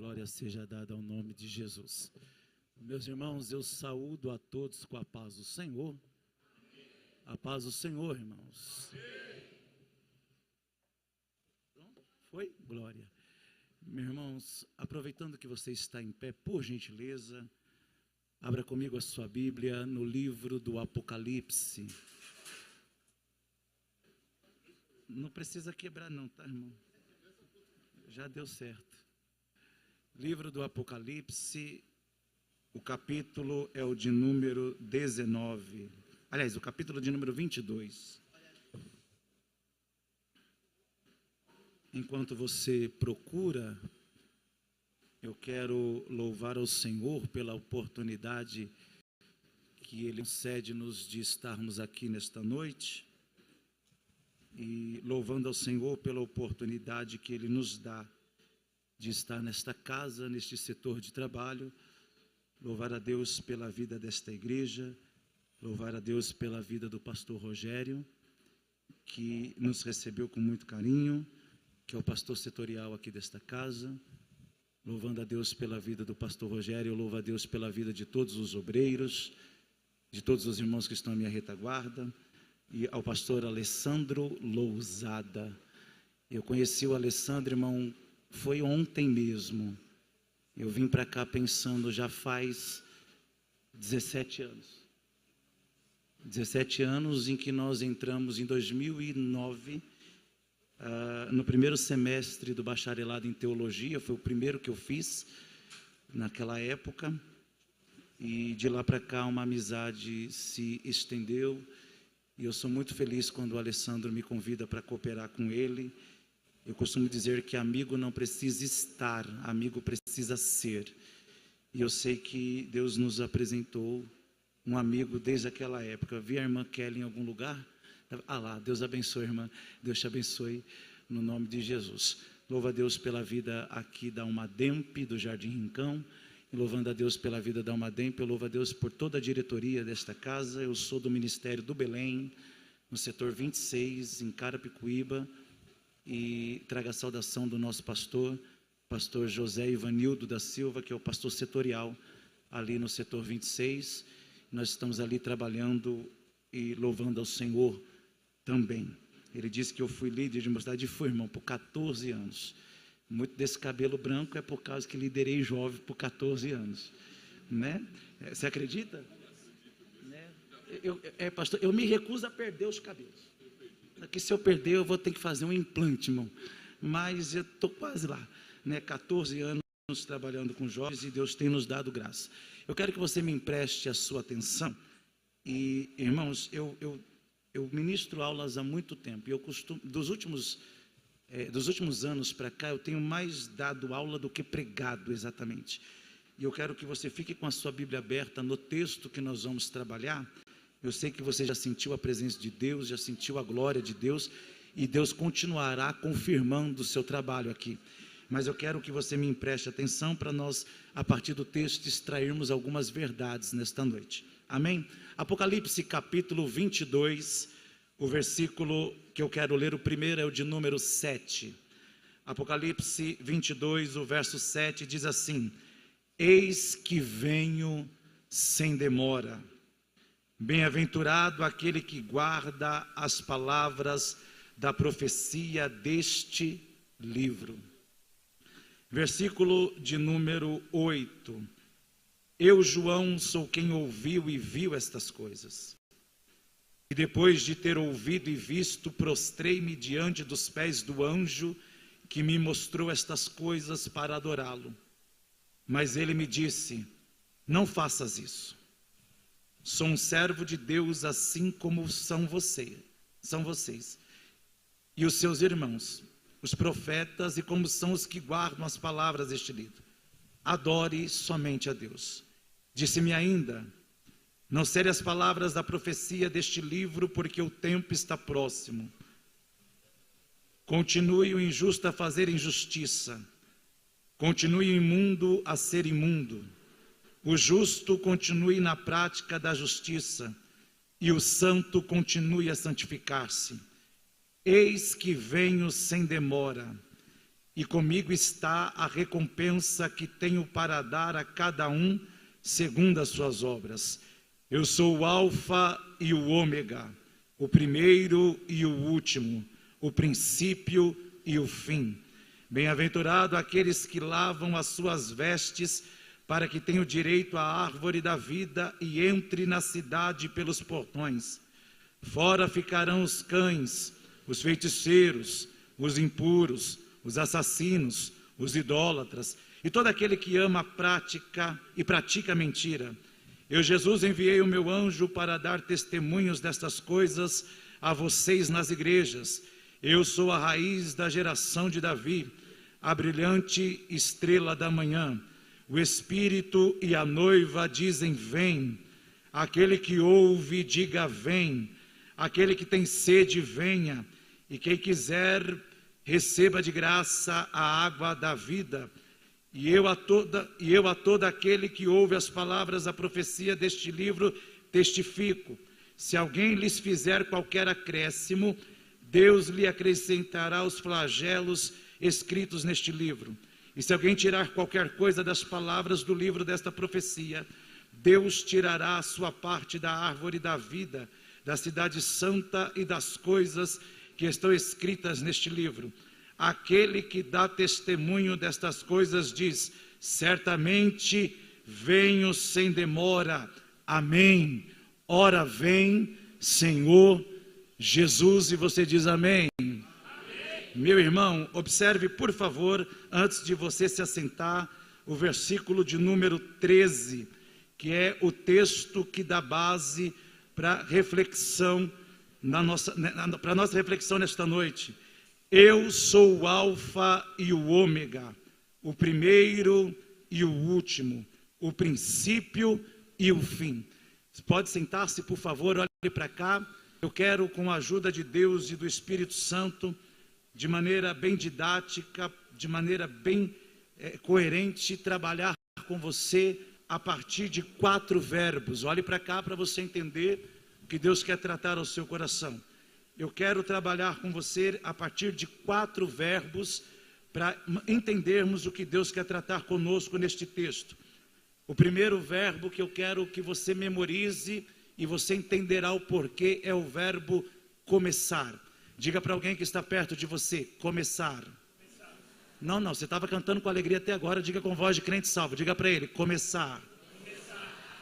Glória seja dada ao nome de Jesus. Meus irmãos, eu saúdo a todos com a paz do Senhor. A paz do Senhor, irmãos. Foi? Glória. Meus irmãos, aproveitando que você está em pé, por gentileza, abra comigo a sua Bíblia no livro do Apocalipse. Não precisa quebrar não, tá, irmão? Já deu certo. Livro do Apocalipse, o capítulo é o de número 19. Aliás, o capítulo de número 22. Enquanto você procura, eu quero louvar ao Senhor pela oportunidade que Ele concede-nos de estarmos aqui nesta noite. E louvando ao Senhor pela oportunidade que Ele nos dá de estar nesta casa, neste setor de trabalho. Louvar a Deus pela vida desta igreja, louvar a Deus pela vida do pastor Rogério, que nos recebeu com muito carinho, que é o pastor setorial aqui desta casa. Louvando a Deus pela vida do pastor Rogério, eu louvo a Deus pela vida de todos os obreiros, de todos os irmãos que estão à minha retaguarda, e ao pastor Alessandro Lousada. Eu conheci o Alessandro, irmão, foi ontem mesmo. Eu vim para cá pensando, já faz 17 anos. 17 anos em que nós entramos em 2009, no primeiro semestre do bacharelado em teologia, foi o primeiro que eu fiz naquela época. E de lá para cá uma amizade se estendeu. E eu sou muito feliz quando o Alessandro me convida para cooperar com ele. Eu costumo dizer que amigo não precisa estar, amigo precisa ser. E eu sei que Deus nos apresentou um amigo desde aquela época. Eu vi a irmã Kelly em algum lugar. Ah lá, Deus abençoe, irmã. Deus te abençoe no nome de Jesus. Louva a Deus pela vida aqui da Almademp, do Jardim Rincão. E louvando a Deus pela vida da Almademp, eu louvo a Deus por toda a diretoria desta casa. Eu sou do Ministério do Belém, no setor 26, em Carapicuíba. E traga a saudação do nosso pastor José Ivanildo da Silva, que é o pastor setorial ali no setor 26. Nós estamos ali trabalhando e louvando ao Senhor também. Ele disse que eu fui líder de mocidade e fui, irmão, por 14 anos. Muito desse cabelo branco é por causa que liderei jovem por 14 anos. Né? Você acredita? Né? Pastor, eu me recuso a perder os cabelos. Aqui, se eu perder, eu vou ter que fazer um implante, irmão. Mas eu estou quase lá, né? 14 anos trabalhando com jovens e Deus tem nos dado graça. Eu quero que você me empreste a sua atenção. E, irmãos, eu ministro aulas há muito tempo. E eu costumo, dos últimos anos para cá, eu tenho mais dado aula do que pregado, exatamente. E eu quero que você fique com a sua Bíblia aberta no texto que nós vamos trabalhar. Eu sei que você já sentiu a presença de Deus, já sentiu a glória de Deus, e Deus continuará confirmando o seu trabalho aqui. Mas eu quero que você me empreste atenção para nós, a partir do texto, extrairmos algumas verdades nesta noite. Amém? Apocalipse capítulo 22, o versículo que eu quero ler, o primeiro é o de número 7. Apocalipse 22, o verso 7 diz assim: Eis que venho sem demora. Bem-aventurado aquele que guarda as palavras da profecia deste livro. Versículo de número 8. Eu, João, sou quem ouviu e viu estas coisas. E depois de ter ouvido e visto, prostrei-me diante dos pés do anjo que me mostrou estas coisas para adorá-lo. Mas ele me disse: não faças isso. Sou um servo de Deus, assim como são vocês, e os seus irmãos, os profetas, e como são os que guardam as palavras deste livro. Adore somente a Deus. Disse-me ainda: não cele as palavras da profecia deste livro, porque o tempo está próximo. Continue o injusto a fazer injustiça, continue o imundo a ser imundo. O justo continue na prática da justiça, e o santo continue a santificar-se. Eis que venho sem demora. e comigo está a recompensa que tenho para dar a cada um segundo as suas obras. Eu sou o Alfa e o Ômega, o primeiro e o último, o princípio e o fim. Bem-aventurado aqueles que lavam as suas vestes, para que tenham direito à árvore da vida e entre na cidade pelos portões. Fora ficarão os cães, os feiticeiros, os impuros, os assassinos, os idólatras e todo aquele que ama a prática e pratica mentira. Eu, Jesus, enviei o meu anjo para dar testemunhos destas coisas a vocês nas igrejas. Eu sou a raiz da geração de Davi, a brilhante estrela da manhã. O Espírito e a noiva dizem: vem. Aquele que ouve, diga: vem. Aquele que tem sede, venha. E quem quiser, receba de graça a água da vida. E eu a todo aquele que ouve as palavras da profecia deste livro testifico: se alguém lhes fizer qualquer acréscimo, Deus lhe acrescentará os flagelos escritos neste livro. E se alguém tirar qualquer coisa das palavras do livro desta profecia, Deus tirará a sua parte da árvore da vida, da cidade santa e das coisas que estão escritas neste livro. Aquele que dá testemunho destas coisas diz: certamente venho sem demora. Amém. Ora vem, Senhor Jesus. E você diz amém. Amém. Meu irmão, observe por favor, antes de você se assentar, o versículo de número 13, que é o texto que dá base para reflexão para a nossa reflexão nesta noite. Eu sou o Alfa e o Ômega, o primeiro e o último, o princípio e o fim. Pode sentar-se, por favor, olhe para cá. Eu quero, com a ajuda de Deus e do Espírito Santo, de maneira bem didática, de maneira bem coerente, trabalhar com você a partir de 4 verbos. Olhe para cá para você entender o que Deus quer tratar ao seu coração. Eu quero trabalhar com você a partir de 4 verbos para entendermos o que Deus quer tratar conosco neste texto. O primeiro verbo que eu quero que você memorize e você entenderá o porquê é o verbo começar. Diga para alguém que está perto de você: começar. Não, você estava cantando com alegria até agora. Diga com voz de crente salvo. Diga para ele: começar.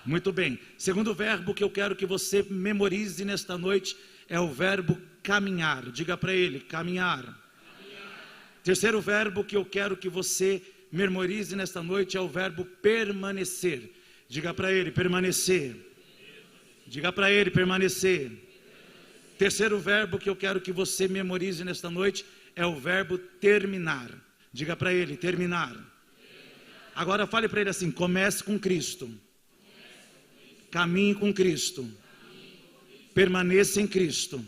Muito bem. Segundo verbo que eu quero que você memorize nesta noite é o verbo caminhar. Diga para ele: caminhar. Terceiro verbo que eu quero que você memorize nesta noite é o verbo permanecer. Diga para ele: permanecer. Diga para ele: permanecer. Terceiro verbo que eu quero que você memorize nesta noite é o verbo terminar. Diga para ele: terminar. Agora fale para ele assim: comece com Cristo. Caminhe com Cristo. Permaneça em Cristo.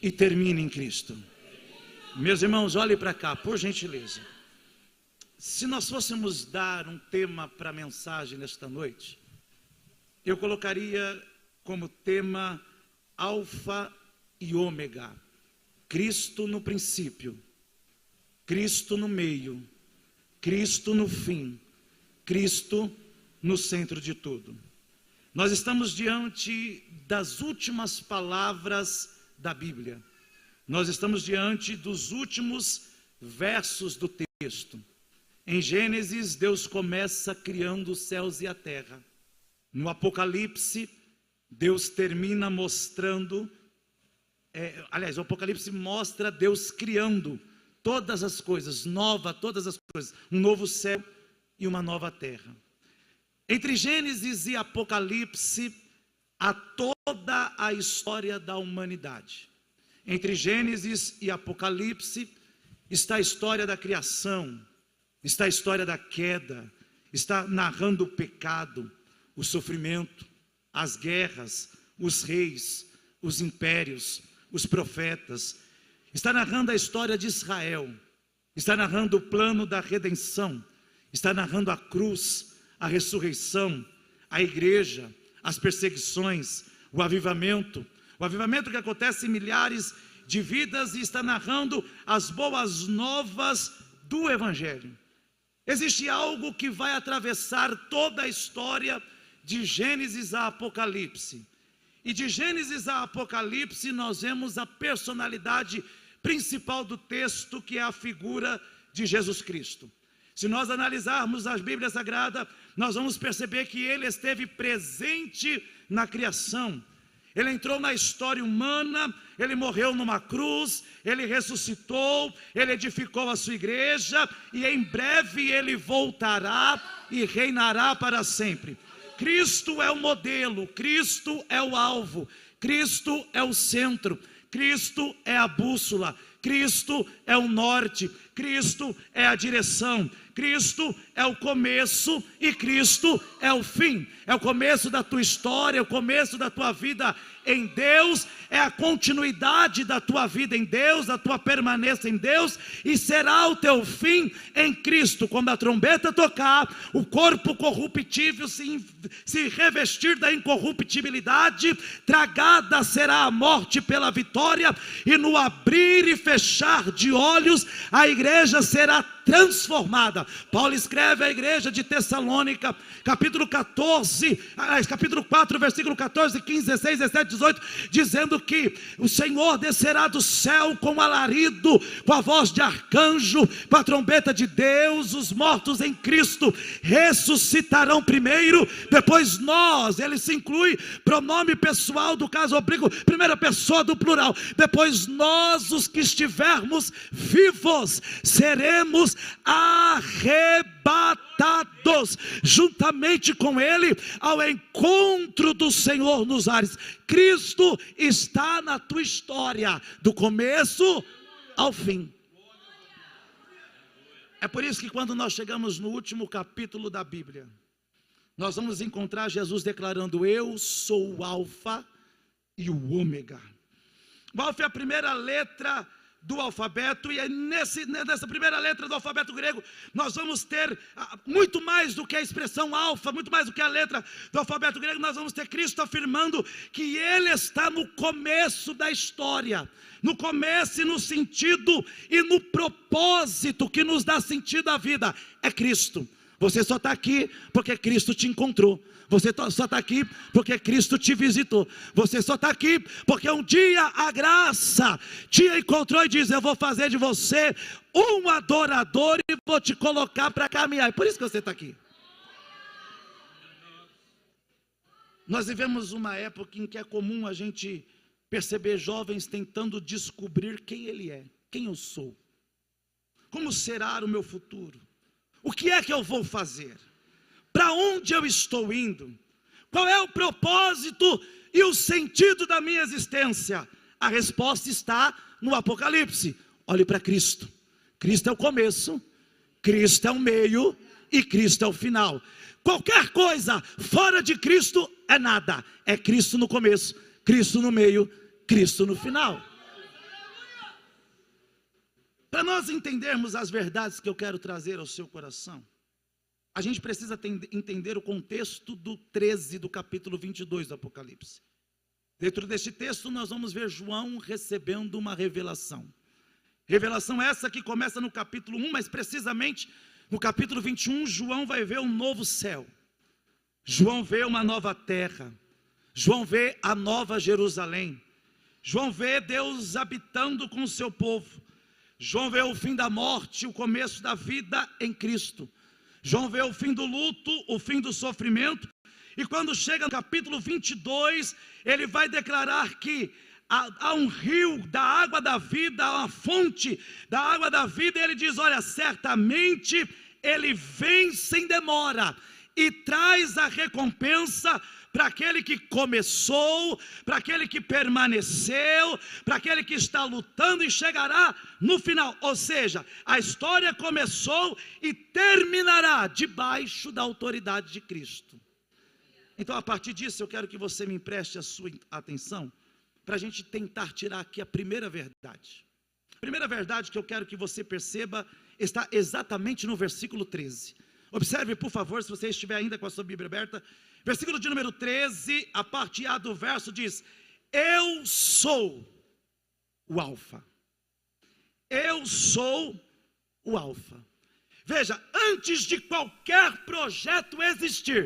E termine em Cristo. Meus irmãos, olhem para cá, por gentileza. Se nós fôssemos dar um tema para a mensagem nesta noite, eu colocaria como tema Alfa e Ômega. Cristo no princípio, Cristo no meio, Cristo no fim, Cristo no centro de tudo. Nós estamos diante das últimas palavras da Bíblia. Nós estamos diante dos últimos versos do texto. Em Gênesis, Deus começa criando os céus e a terra. No Apocalipse, Deus termina mostrando, o Apocalipse mostra Deus criando todas as coisas, todas as coisas, um novo céu e uma nova terra. Entre Gênesis e Apocalipse, há toda a história da humanidade. Entre Gênesis e Apocalipse, está a história da criação, está a história da queda, está narrando o pecado, o sofrimento, as guerras, os reis, os impérios, os profetas. Está narrando a história de Israel, está narrando o plano da redenção, está narrando a cruz, a ressurreição, a igreja, as perseguições, o avivamento que acontece em milhares de vidas, e está narrando as boas novas do Evangelho. Existe algo que vai atravessar toda a história de Gênesis a Apocalipse. E de Gênesis a Apocalipse nós vemos a personalidade principal do texto, que é a figura de Jesus Cristo. Se nós analisarmos a Bíblia Sagrada, nós vamos perceber que ele esteve presente na criação. Ele entrou na história humana, ele morreu numa cruz, ele ressuscitou, ele edificou a sua igreja e em breve ele voltará e reinará para sempre. Cristo é o modelo, Cristo é o alvo, Cristo é o centro, Cristo é a bússola, Cristo é o norte, Cristo é a direção, Cristo é o começo e Cristo é o fim. É o começo da tua história, é o começo da tua vida em Deus, é a continuidade da tua vida em Deus, da tua permanência em Deus, e será o teu fim em Cristo. Quando a trombeta tocar, o corpo corruptível se revestir da incorruptibilidade, tragada será a morte pela vitória, e no abrir e fechar de olhos, a igreja será transformada. Paulo escreve à igreja de Tessalônica, capítulo 4, versículo 14, 15, 16, 17, 18, dizendo que o Senhor descerá do céu com alarido, com a voz de arcanjo, com a trombeta de Deus. Os mortos em Cristo ressuscitarão primeiro, depois nós. Ele se inclui pronome pessoal do caso oblíquo, primeira pessoa do plural. Depois nós, os que estivermos vivos, seremos arrebatados juntamente com ele ao encontro do Senhor nos ares. Cristo está na tua história, do começo ao fim. É por isso que quando nós chegamos no último capítulo da Bíblia, nós vamos encontrar Jesus declarando: eu sou o Alfa e o Ômega. O Alfa é a primeira letra do alfabeto, e é nessa primeira letra do alfabeto grego nós vamos ter muito mais do que a expressão alfa, muito mais do que a letra do alfabeto grego. Nós vamos ter Cristo afirmando que ele está no começo da história, no começo e no sentido e no propósito que nos dá sentido à vida. É Cristo. Você só está aqui porque Cristo te encontrou. Você só está aqui porque Cristo te visitou. Você só está aqui porque um dia a graça te encontrou e diz: eu vou fazer de você um adorador e vou te colocar para caminhar. É por isso que você está aqui. Nós vivemos uma época em que é comum a gente perceber jovens tentando descobrir quem ele é, quem eu sou, como será o meu futuro, o que é que eu vou fazer, para onde eu estou indo, qual é o propósito e o sentido da minha existência. A resposta está no Apocalipse. Olhe para Cristo. Cristo é o começo, Cristo é o meio e Cristo é o final. Qualquer coisa fora de Cristo é nada. É Cristo no começo, Cristo no meio, Cristo no final. Para nós entendermos as verdades que eu quero trazer ao seu coração, a gente precisa entender o contexto do 13 do capítulo 22 do Apocalipse. Dentro deste texto nós vamos ver João recebendo uma revelação. Revelação essa que começa no capítulo 1, mas precisamente no capítulo 21, João vai ver um novo céu. João vê uma nova terra. João vê a nova Jerusalém. João vê Deus habitando com o seu povo. João vê o fim da morte, o começo da vida em Cristo. João vê o fim do luto, o fim do sofrimento. E quando chega no capítulo 22, ele vai declarar que há um rio da água da vida, há uma fonte da água da vida. E ele diz: olha, certamente ele vem sem demora e traz a recompensa para aquele que começou, para aquele que permaneceu, para aquele que está lutando e chegará no final. Ou seja, a história começou e terminará debaixo da autoridade de Cristo. Então, a partir disso, eu quero que você me empreste a sua atenção para a gente tentar tirar aqui a primeira verdade. A primeira verdade que eu quero que você perceba está exatamente no versículo 13. Observe, por favor, se você estiver ainda com a sua Bíblia aberta. Versículo de número 13, a parte A do verso diz: eu sou o Alfa, eu sou o Alfa. Veja, antes de qualquer projeto existir,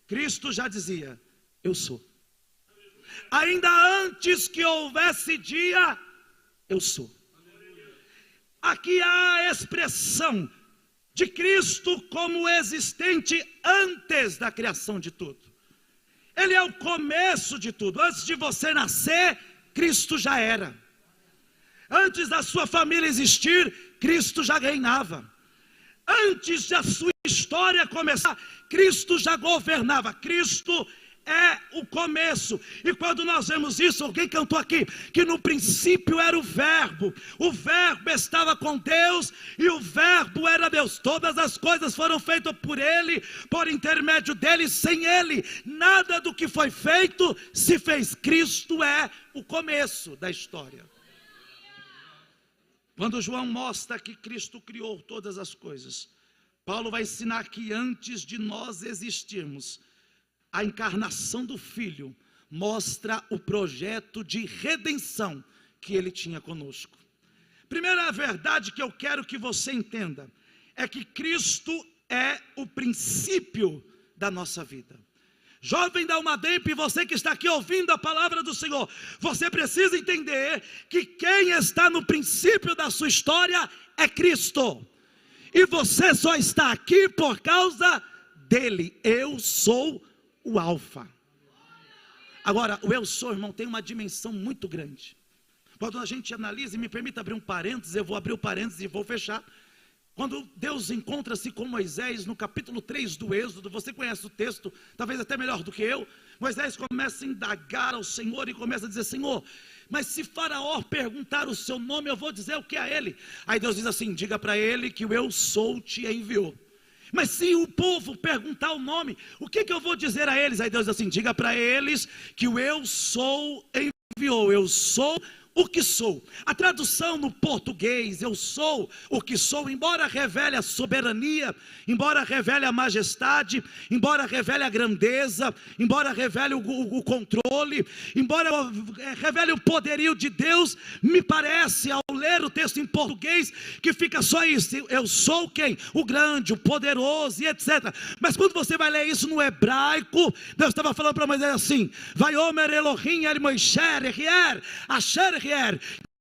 Cristo já dizia: eu sou. Ainda antes que houvesse dia, eu sou. Aqui há a expressão de Cristo como existente antes da criação de tudo. Ele é o começo de tudo. Antes de você nascer, Cristo já era. Antes da sua família existir, Cristo já reinava. Antes da sua história começar, Cristo já governava. Cristo é o começo. E quando nós vemos isso, alguém cantou aqui, que no princípio era o Verbo estava com Deus, e o Verbo era Deus. Todas as coisas foram feitas por Ele, por intermédio dEle, sem Ele nada do que foi feito se fez. Cristo é o começo da história. Quando João mostra que Cristo criou todas as coisas, Paulo vai ensinar que antes de nós existirmos, a encarnação do Filho mostra o projeto de redenção que Ele tinha conosco. Primeira verdade que eu quero que você entenda é que Cristo é o princípio da nossa vida. Jovem da Almademp, você que está aqui ouvindo a palavra do Senhor, você precisa entender que quem está no princípio da sua história é Cristo. E você só está aqui por causa dele. Eu sou o Alfa. Agora, o eu sou, irmão, tem uma dimensão muito grande. Quando a gente analisa, e me permita abrir um parênteses, eu vou abrir o parênteses e vou fechar. Quando Deus encontra-se com Moisés no capítulo 3 do Êxodo, você conhece o texto, talvez até melhor do que eu. Moisés começa a indagar ao Senhor e começa a dizer: Senhor, mas se Faraó perguntar o seu nome, eu vou dizer o que a ele. Aí Deus diz assim: diga para ele que o eu sou te enviou. Mas se o povo perguntar o nome, o que eu vou dizer a eles? Aí Deus diz assim: diga para eles que o eu sou enviou. Eu sou o que sou. A tradução no português, eu sou o que sou, embora revele a soberania, embora revele a majestade, embora revele a grandeza, embora revele o controle, embora revele o poderio de Deus, me parece, ao ler o texto em português, que fica só isso: eu sou quem? O grande, o poderoso e etc. Mas quando você vai ler isso no hebraico, Deus estava falando para Moisés assim: Vaiomer Elohim el Moshe Rier Asher,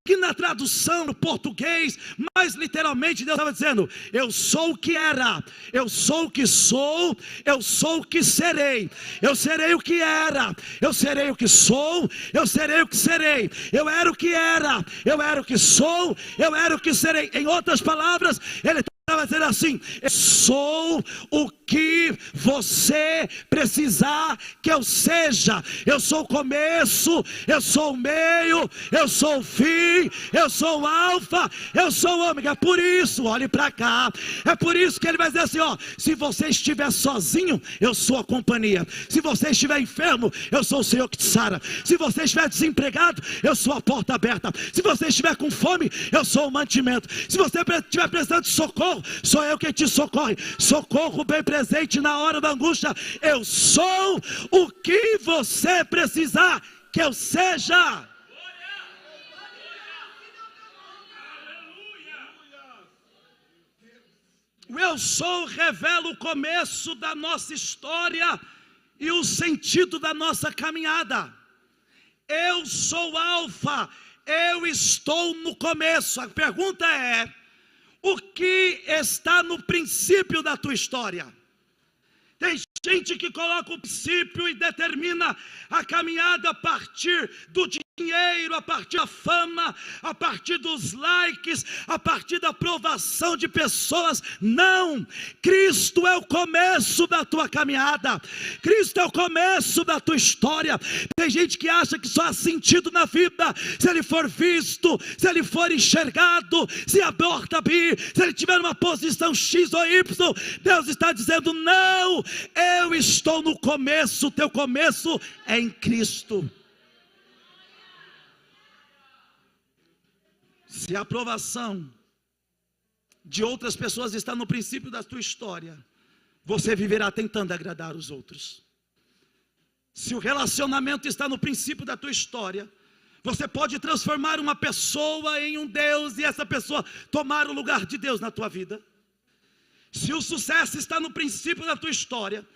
que na tradução no português, mais literalmente, Deus estava dizendo: eu sou o que era, eu sou o que sou, eu sou o que serei, eu serei o que era, eu serei o que sou, eu serei o que serei, eu era o que era, eu era o que sou, eu era o que serei. Em outras palavras, ele estava dizendo assim: eu sou o que você precisar que eu seja. Eu sou o começo, eu sou o meio, eu sou o fim, eu sou o alfa, eu sou o ômega. É por isso, olhe para cá, é por isso que ele vai dizer assim: ó, se você estiver sozinho, eu sou a companhia. Se você estiver enfermo, eu sou o Senhor que te sara. Se você estiver desempregado, eu sou a porta aberta. Se você estiver com fome, eu sou o mantimento. Se você estiver precisando de socorro, sou eu quem te socorre. Socorro bem presente na hora da angústia. Eu sou o que você precisar que eu seja. O eu sou revela o começo da nossa história e o sentido da nossa caminhada. Eu sou Alfa, eu estou no começo. A pergunta é: o que está no princípio da tua história? Tem gente que coloca o princípio e determina a caminhada a partir do dinheiro, a partir da fama, a partir dos likes, a partir da aprovação de pessoas. Não, Cristo é o começo da tua caminhada, Cristo é o começo da tua história. Tem gente que acha que só há sentido na vida se ele for visto, se ele for enxergado, se a porta abrir, se ele tiver uma posição X ou Y. Deus está dizendo: não, eu estou no começo, o teu começo é em Cristo. Se a aprovação de outras pessoas está no princípio da tua história, você viverá tentando agradar os outros. Se o relacionamento está no princípio da tua história, Você pode transformar uma pessoa em um Deus e essa pessoa tomar o lugar de Deus na tua vida. Se o sucesso está no princípio da tua história,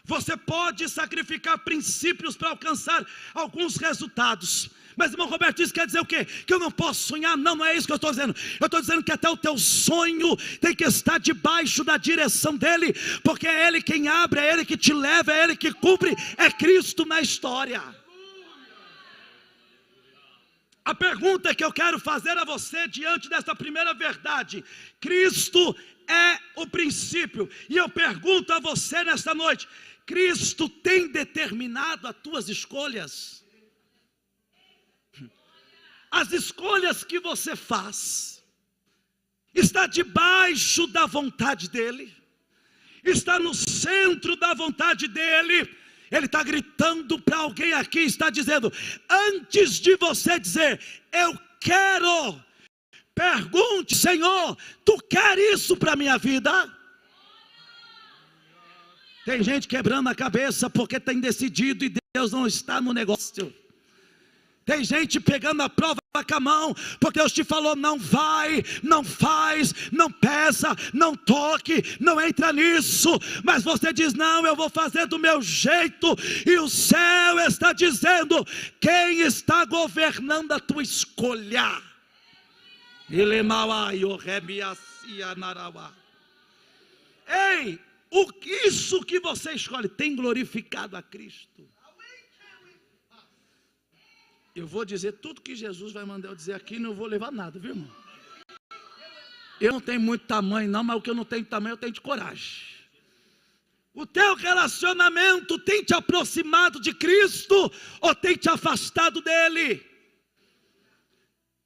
você pode sacrificar princípios para alcançar alguns resultados. Mas irmão Roberto, isso quer dizer o quê? Que eu não posso sonhar? Não, não é isso que eu estou dizendo. Eu estou dizendo que até o teu sonho tem que estar debaixo da direção dele, porque é ele quem abre, é ele que te leva, é ele que cumpre, é Cristo na história. A pergunta que eu quero fazer a você diante dessa primeira verdade: Cristo é o princípio. E eu pergunto a você nesta noite: Cristo tem determinado as tuas escolhas? As escolhas que você faz, está debaixo da vontade dEle? Está no centro da vontade dEle? Ele está gritando para alguém aqui, está dizendo: antes de você dizer, eu quero, pergunte: Senhor, Tu quer isso para a minha vida? Tem gente quebrando a cabeça porque tem decidido e Deus não está no negócio. Tem gente pegando a prova com a mão, porque Deus te falou: não vai, não faz, não peça, não toque, não entra nisso. Mas você diz: não, eu vou fazer do meu jeito. E o céu está dizendo: quem está governando a tua escolha? Ei, isso que você escolhe tem glorificado a Cristo? Eu vou dizer tudo que Jesus vai mandar eu dizer aqui, não vou levar nada, viu irmão? Eu não tenho muito tamanho não, mas o que eu não tenho tamanho eu tenho de coragem. O teu relacionamento tem te aproximado de Cristo ou tem te afastado dele?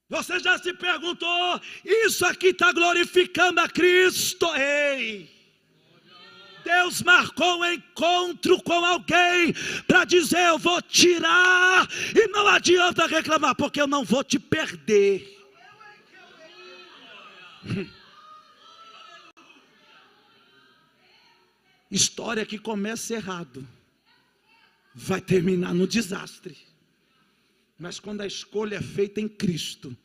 Você já se perguntou: isso aqui está glorificando a Cristo? Ei! Deus marcou um encontro com alguém para dizer: eu vou tirar, e não adianta reclamar, porque eu não vou te perder. História que começa errado vai terminar no desastre, mas quando a escolha é feita em Cristo,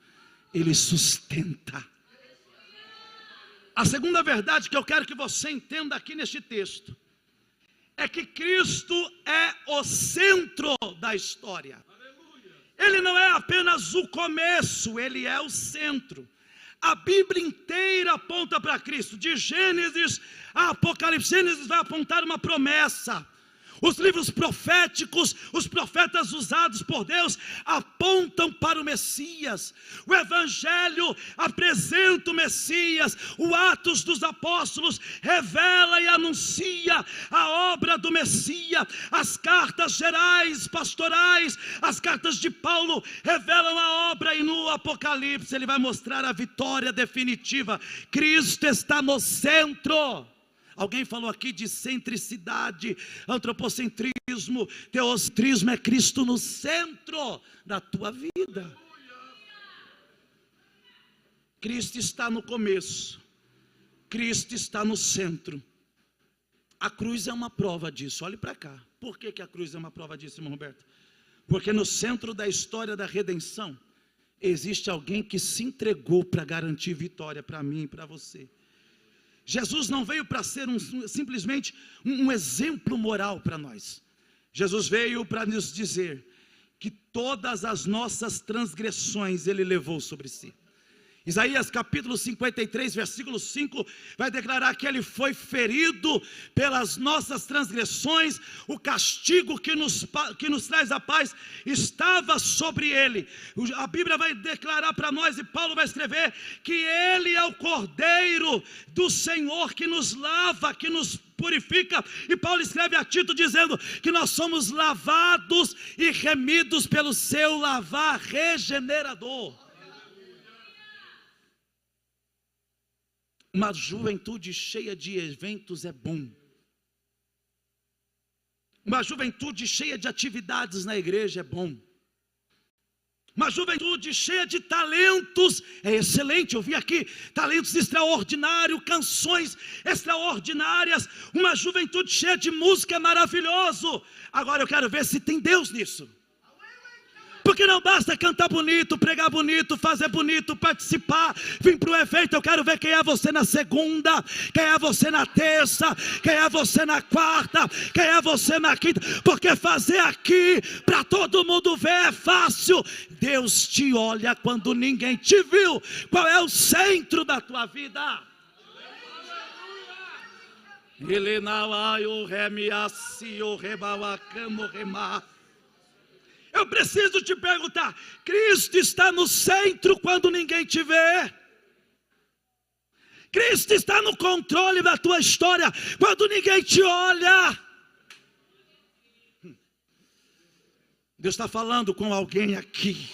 Ele sustenta. A segunda verdade que eu quero que você entenda aqui neste texto é que Cristo é o centro da história. Ele não é apenas o começo, Ele é o centro. A Bíblia inteira aponta para Cristo, de Gênesis a Apocalipse. Gênesis vai apontar uma promessa. Os livros proféticos, os profetas usados por Deus apontam para o Messias. O Evangelho apresenta o Messias. O Atos dos Apóstolos revela e anuncia a obra do Messias. As cartas gerais, pastorais, as cartas de Paulo revelam a obra, e no Apocalipse ele vai mostrar a vitória definitiva. Cristo está no centro. Alguém falou aqui de centricidade, antropocentrismo, teocentrismo. É Cristo no centro da tua vida. Cristo está no começo, Cristo está no centro. A cruz é uma prova disso. Olhe para cá. Por que a cruz é uma prova disso, irmão Roberto? Porque no centro da história da redenção existe alguém que se entregou para garantir vitória para mim e para você. Jesus não veio para ser simplesmente um exemplo moral para nós. Jesus veio para nos dizer que todas as nossas transgressões Ele levou sobre si. Isaías capítulo 53, versículo 5, vai declarar que Ele foi ferido pelas nossas transgressões, o castigo que nos traz a paz estava sobre Ele. A Bíblia vai declarar para nós, e Paulo vai escrever, que Ele é o Cordeiro do Senhor que nos lava, que nos purifica. E Paulo escreve a Tito dizendo que nós somos lavados e remidos pelo seu lavar regenerador. Uma juventude cheia de eventos é bom. Uma juventude cheia de atividades na igreja é bom. Uma juventude cheia de talentos é excelente. Eu vi aqui talentos extraordinários, canções extraordinárias. Uma juventude cheia de música é maravilhoso. Agora eu quero ver se tem Deus nisso. Porque não basta cantar bonito, pregar bonito, fazer bonito, participar, vir para o evento. Eu quero ver quem é você na segunda, quem é você na terça, quem é você na quarta, quem é você na quinta. Porque fazer aqui para todo mundo ver é fácil. Deus te olha quando ninguém te viu. Qual é o centro da tua vida? Eu preciso te perguntar: Cristo está no centro quando ninguém te vê? Cristo está no controle da tua história quando ninguém te olha? Deus está falando com alguém aqui.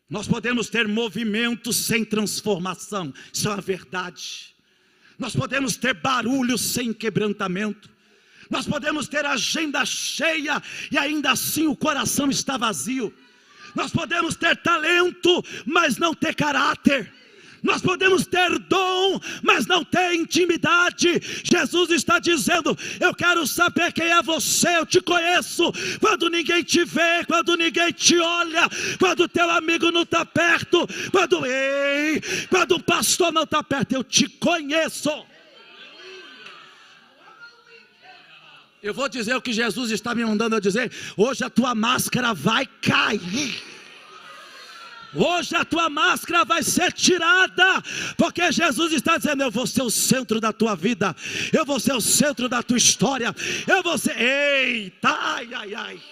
Nós podemos ter movimento sem transformação, isso é uma verdade. Nós podemos ter barulho sem quebrantamento. Nós podemos ter agenda cheia e ainda assim o coração está vazio. Nós podemos ter talento, mas não ter caráter. Nós podemos ter dom, mas não ter intimidade. Jesus está dizendo: eu quero saber quem é você, eu te conheço. Quando ninguém te vê, quando ninguém te olha, quando teu amigo não está perto, quando o pastor não está perto, eu te conheço. Eu vou dizer o que Jesus está me mandando eu dizer: hoje a tua máscara vai cair. Hoje a tua máscara vai ser tirada, porque Jesus está dizendo: eu vou ser o centro da tua vida, eu vou ser o centro da tua história, eu vou ser... Eita, ai, ai, ai.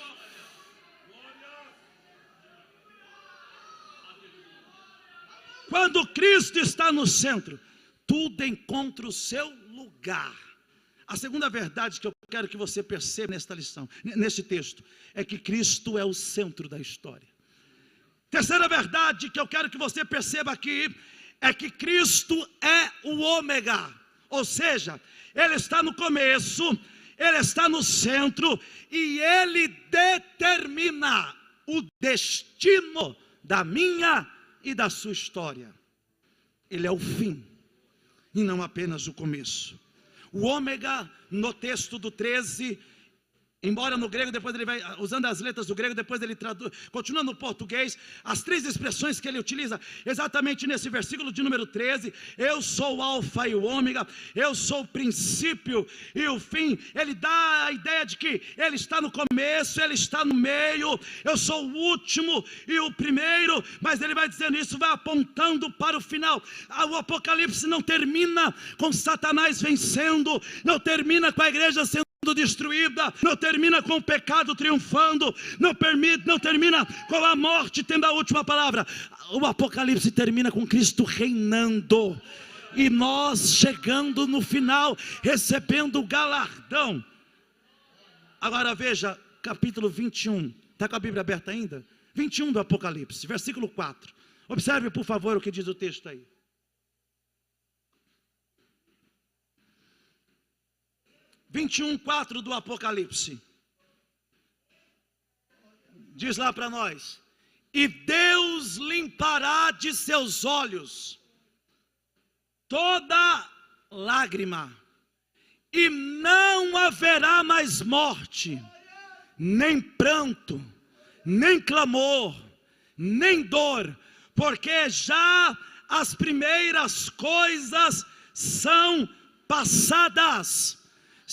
Quando Cristo está no centro, tudo encontra o seu lugar. A segunda verdade que eu quero que você perceba nesta lição, neste texto, é que Cristo é o centro da história. Terceira verdade que eu quero que você perceba aqui é que Cristo é o ômega, ou seja, Ele está no começo, Ele está no centro e Ele determina o destino da minha e da sua história. Ele é o fim e não apenas o começo. O ômega no texto do 13, embora no grego, depois ele vai usando as letras do grego, depois ele traduz, continua no português, as três expressões que ele utiliza exatamente nesse versículo de número 13, eu sou o alfa e o ômega, eu sou o princípio e o fim. Ele dá a ideia de que ele está no começo, ele está no meio, eu sou o último e o primeiro, mas ele vai dizendo isso, vai apontando para o final. O Apocalipse não termina com Satanás vencendo, não termina com a igreja sendo destruída, não termina com o pecado triunfando, não termina com a morte tendo a última palavra. O Apocalipse termina com Cristo reinando e nós chegando no final, recebendo o galardão. Agora veja, capítulo 21, está com a Bíblia aberta ainda? 21 do Apocalipse, versículo 4. Observe por favor o que diz o texto aí. 21:4 do Apocalipse, diz lá para nós: e Deus limpará de seus olhos toda lágrima, e não haverá mais morte, nem pranto, nem clamor, nem dor, porque já as primeiras coisas são passadas.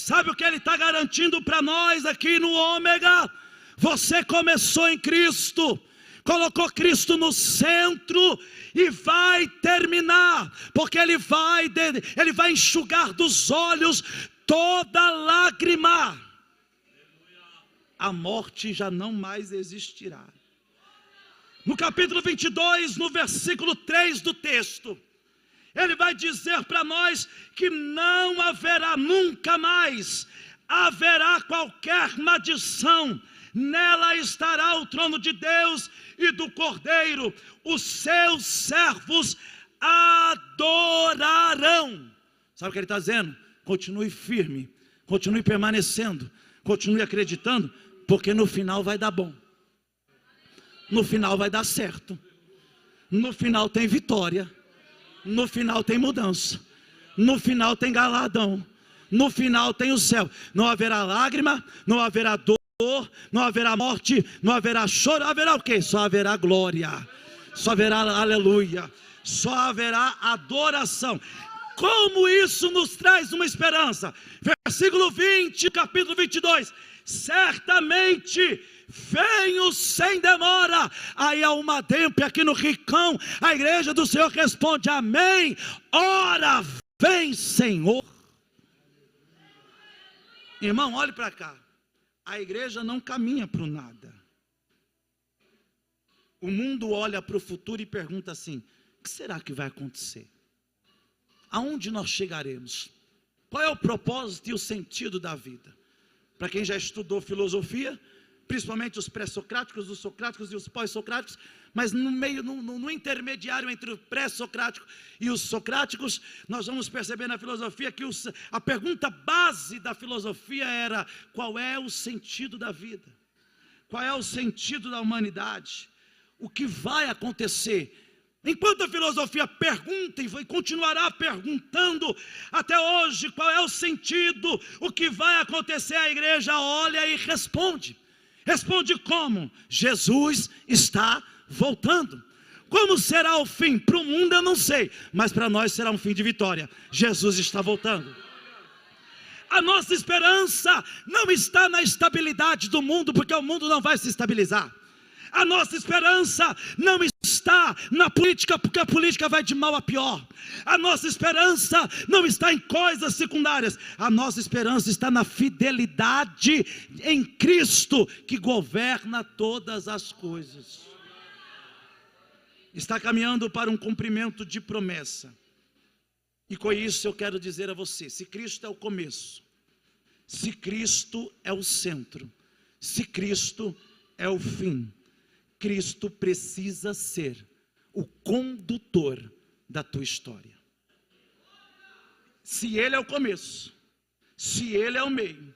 Sabe o que ele está garantindo para nós aqui no ômega? Você começou em Cristo, colocou Cristo no centro e vai terminar, porque Ele vai enxugar dos olhos toda lágrima. A morte já não mais existirá. No capítulo 22, no versículo 3 do texto, Ele vai dizer para nós que não haverá nunca mais, haverá qualquer maldição, nela estará o trono de Deus e do Cordeiro, os seus servos adorarão. Sabe o que ele está dizendo? Continue firme, continue permanecendo, continue acreditando, porque no final vai dar bom, no final vai dar certo, no final tem vitória, no final tem mudança, no final tem galardão, no final tem o céu. Não haverá lágrima, não haverá dor, dor, não haverá morte, não haverá choro, haverá o quê? Só haverá glória, só haverá aleluia, só haverá adoração. Como isso nos traz uma esperança? Versículo 20, capítulo 22, certamente venho sem demora. Aí há uma dempre aqui no Ricão, a igreja do Senhor responde, amém, ora vem Senhor. Irmão, olhe para cá, a igreja não caminha para o nada. O mundo olha para o futuro e pergunta assim, o que será que vai acontecer? Aonde nós chegaremos? Qual é o propósito e o sentido da vida? Para quem já estudou filosofia, principalmente os pré-socráticos, os socráticos e os pós-socráticos, mas no intermediário entre o pré-socrático e os socráticos, nós vamos perceber na filosofia que a pergunta base da filosofia era, qual é o sentido da vida? Qual é o sentido da humanidade? O que vai acontecer? Enquanto a filosofia pergunta e continuará perguntando até hoje qual é o sentido, o que vai acontecer, a igreja olha e responde. Responde como? Jesus está voltando. Como será o fim? Para o mundo eu não sei, mas para nós será um fim de vitória. Jesus está voltando. A nossa esperança não está na estabilidade do mundo, porque o mundo não vai se estabilizar. A nossa esperança não está na política, porque a política vai de mal a pior. A nossa esperança não está em coisas secundárias. A nossa esperança está na fidelidade em Cristo, que governa todas as coisas. Está caminhando para um cumprimento de promessa. E com isso eu quero dizer a você, se Cristo é o começo, se Cristo é o centro, se Cristo é o fim, Cristo precisa ser o condutor da tua história. Se Ele é o começo, se Ele é o meio,